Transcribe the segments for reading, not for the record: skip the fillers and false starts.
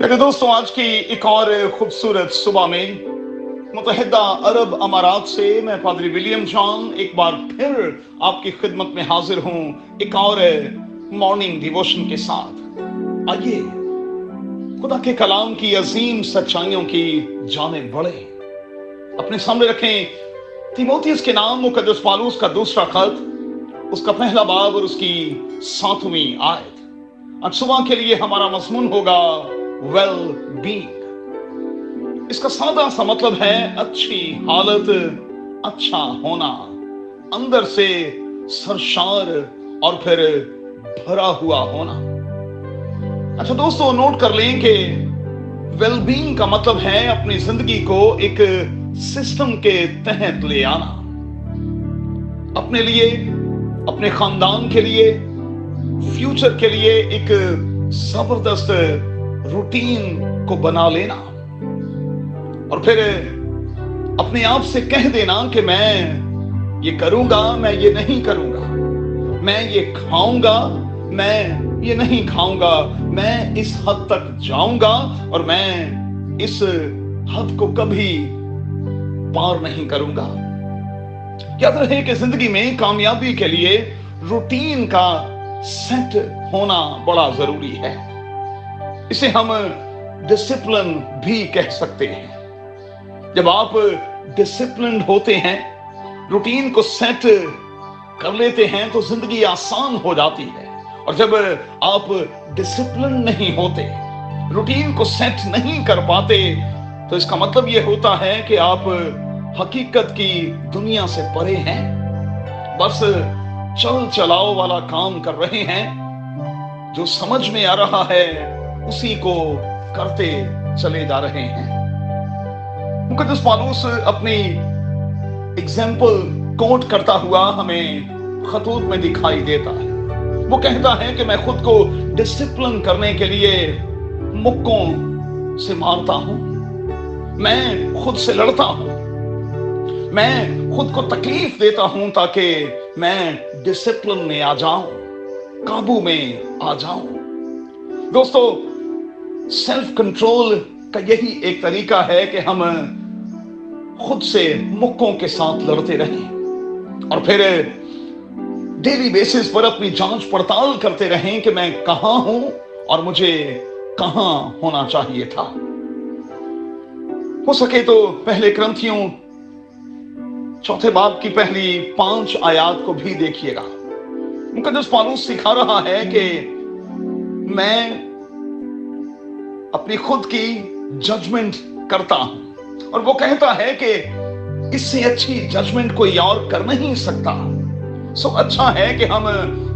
मेरे दोस्तों, आज की एक और खूबसूरत सुबह में मुत्तहिदा अरब अमारात से मैं पादरी विलियम जॉन एक बार फिर आपकी खिदमत में हाजिर हूं एक और मॉर्निंग डिवोशन के साथ। आइए खुदा के कलाम की अजीम सच्चाइयों की जानिब बढ़े। अपने सामने रखें तीमोथियस के नाम मुकद्दस पौलुस का दूसरा खत, उसका पहला बाब और उसकी 7वीं आयत। आज सुबह के लिए हमारा मज़मून होगा वेल बीइंग। इसका सादा सा मतलब है अच्छी हालत, अच्छा होना, अंदर से सरशार और फिर भरा हुआ होना। अच्छा दोस्तों, नोट कर लें कि वेल बीइंग का मतलब है अपनी जिंदगी को एक सिस्टम के तहत ले आना, अपने लिए, अपने खानदान के लिए, फ्यूचर के लिए एक जबरदस्त रूटीन को बना लेना और फिर अपने आप से कह देना कि मैं ये करूंगा, मैं ये नहीं करूंगा, मैं ये खाऊंगा, मैं ये नहीं खाऊंगा, मैं इस हद तक जाऊंगा और मैं इस हद को कभी पार नहीं करूंगा। याद रहे कि जिंदगी में कामयाबी के लिए रूटीन का सेट होना बड़ा जरूरी है। इसे हम डिसिप्लिन भी कह सकते हैं। जब आप डिसिप्लिन होते हैं, रूटीन को सेट कर लेते हैं तो जिंदगी आसान हो जाती है। और जब आप डिसिप्लिन नहीं होते, रूटीन को सेट नहीं कर पाते, तो इसका मतलब यह होता है कि आप हकीकत की दुनिया से परे हैं, बस चल चलाओ वाला काम कर रहे हैं, जो समझ में आ रहा है उसी को करते चले जा रहे हैं। मुकद्दस पौलुस अपनी एग्जाम्पल कोट करता हुआ हमें खतूत में दिखाई देता है। वो कहता है कि मैं खुद को डिसिप्लिन करने के लिए मुक्कों से मारता हूं, मैं खुद से लड़ता हूं, मैं खुद को तकलीफ देता हूं ताकि मैं डिसिप्लिन में आ जाऊं, काबू में आ जाऊं। दोस्तों, सेल्फ कंट्रोल का यही एक तरीका है कि हम खुद से मुक्कों के साथ लड़ते रहें और फिर डेली बेसिस पर अपनी जांच पड़ताल करते रहें कि मैं कहां हूं और मुझे कहां होना चाहिए था। हो सके तो पहले क्रंथियों 4 बाब की पहली 5 आयत को भी देखिएगा। मुकद्दस पौलुस सिखा रहा है कि मैं अपनी खुद की जजमेंट करता हूं और वो कहता है कि इससे अच्छी जजमेंट कोई और कर नहीं सकता। सो अच्छा है कि हम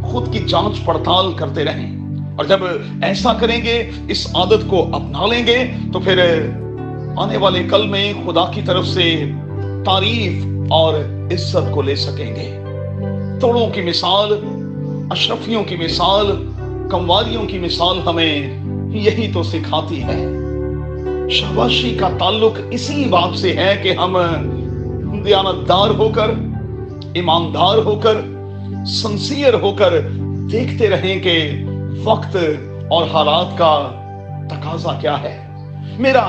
खुद की जांच पड़ताल करते रहें और जब ऐसा करेंगे, इस आदत को अपना लेंगे, तो फिर आने वाले कल में खुदा की तरफ से तारीफ और इज्जत को ले सकेंगे। तोड़ों की मिसाल, अशरफियों की मिसाल, कमवारियों की मिसाल हमें यही तो सिखाती है। शाबाशी का ताल्लुक इसी बात से है कि हम दयानतदार होकर, ईमानदार होकर, सिंसियर होकर देखते रहें कि वक्त और हालात का तकाजा क्या है, मेरा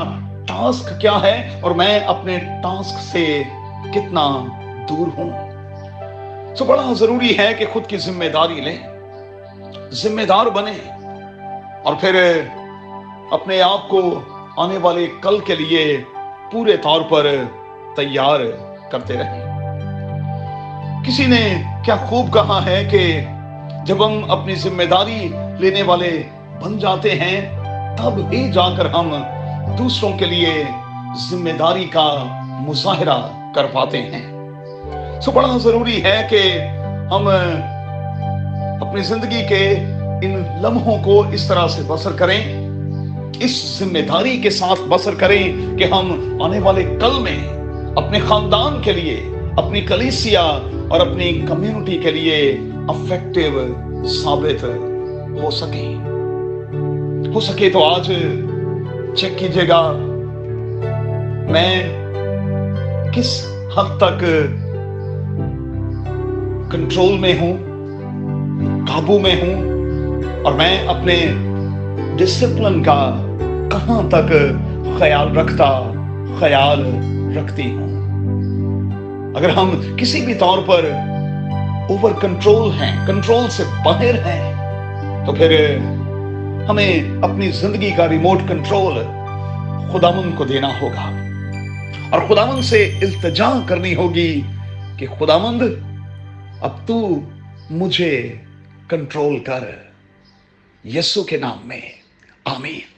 टास्क क्या है और मैं अपने टास्क से कितना दूर हूं। तो बड़ा जरूरी है कि खुद की जिम्मेदारी लें, जिम्मेदार बने और फिर अपने आप को आने वाले कल के लिए पूरे तौर पर तैयार करते रहें। किसी ने क्या खूब कहा है कि जब हम अपनी जिम्मेदारी लेने वाले बन जाते हैं, तब ही जाकर हम दूसरों के लिए जिम्मेदारी का मुजाहिरा कर पाते हैं। तो बड़ा जरूरी है कि हम अपनी जिंदगी के इन लम्हों को इस तरह से बसर करें, इस जिम्मेदारी के साथ बसर करें कि हम आने वाले कल में अपने खानदान के लिए, अपनी कलीसिया और अपनी कम्युनिटी के लिए इफेक्टिव साबित हो सके तो आज चेक कीजिएगा, मैं किस हद तक कंट्रोल में हूं, काबू में हूं और मैं अपने डिसिप्लिन का کہاں تک خیال رکھتی ہوں۔ اگر ہم کسی بھی طور پر اوور کنٹرول ہیں، کنٹرول سے باہر ہیں، تو پھر ہمیں اپنی زندگی کا ریموٹ کنٹرول خداوند کو دینا ہوگا، اور خداوند سے التجا کرنی ہوگی کہ خداوند اب تو مجھے کنٹرول کر، یسوع کے نام میں آمین۔